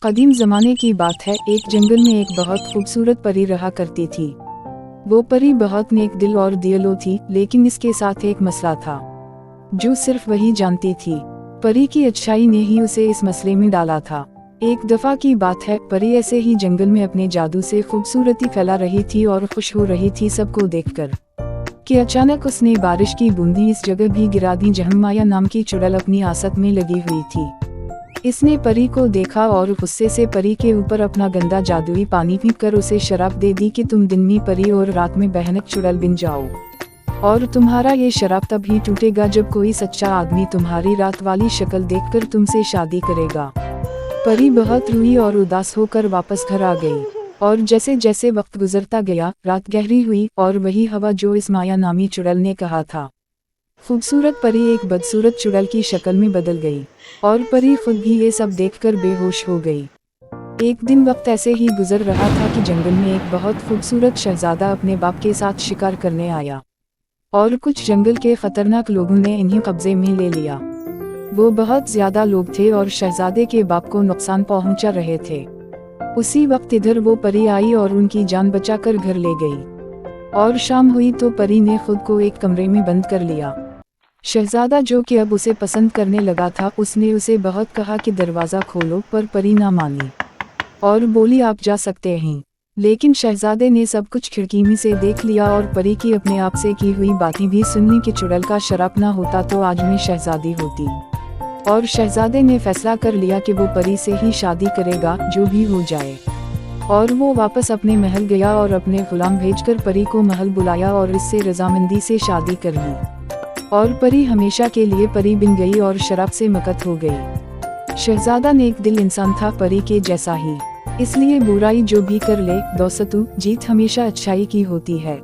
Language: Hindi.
कदीम ज़माने की बात है, एक जंगल में एक बहुत खूबसूरत परी रहा करती थी। वो परी बहुत नेक दिल और दयालु थी, लेकिन इसके साथ एक मसला था जो सिर्फ वही जानती थी। परी की अच्छाई ने ही उसे इस मसले में डाला था। एक दफा की बात है, परी ऐसे ही जंगल में अपने जादू से खूबसूरती फैला रही थी और खुश हो रही थी सबको देखकर कि अचानक उसने बारिश की बूंदी इस जगह भी गिरा दी जहाँ माया नाम की चुड़ैल अपनी आसत में लगी हुई थी। इसने परी को देखा और गुस्से से परी के ऊपर अपना गंदा जादुई पानी पीकर उसे शराब दे दी कि तुम दिन में परी और रात में भयानक चुड़ैल बन जाओ, और तुम्हारा ये शराब तभी टूटेगा जब कोई सच्चा आदमी तुम्हारी रात वाली शक्ल देखकर तुमसे शादी करेगा। परी बहुत रोई और उदास होकर वापस घर आ गई, और जैसे जैसे वक्त गुजरता गया रात गहरी हुई और वही हवा जो इस माया नामी चुड़ैल ने कहा था। खूबसूरत परी एक बदसूरत चुड़ैल की शक्ल में बदल गई, और परी खुद भी ये सब देखकर बेहोश हो गई। एक दिन वक्त ऐसे ही गुजर रहा था कि जंगल में एक बहुत खूबसूरत शहजादा अपने बाप के साथ शिकार करने आया, और कुछ जंगल के खतरनाक लोगों ने इन्हें कब्जे में ले लिया। वो बहुत ज्यादा लोग थे और शहजादे के बाप को नुकसान पहुंचा रहे थे। उसी वक्त इधर वो परी आई और उनकी जान बचाकर घर ले गई, और शाम हुई तो परी ने खुद को एक कमरे में बंद कर लिया। शहजादा जो कि अब उसे पसंद करने लगा था, उसने उसे बहुत कहा कि दरवाज़ा खोलो, पर परी ना मानी और बोली आप जा सकते हैं। लेकिन शहजादे ने सब कुछ खिड़की में से देख लिया और परी की अपने आप से की हुई बातें भी सुन ली कि चुड़ैल का शराब ना होता तो आज मैं शहजादी होती, और शहजादे ने फैसला कर लिया कि वो परी से ही शादी करेगा जो भी हो जाए। और वो वापस अपने महल गया और अपने गुलाम भेजकर परी को महल बुलाया और इससे रजामंदी से शादी कर ली, और परी हमेशा के लिए परी बन गई और शराब से मकत हो गई। शहजादा नेक दिल इंसान था, परी के जैसा ही, इसलिए बुराई जो भी कर ले दोस्तों, जीत हमेशा अच्छाई की होती है।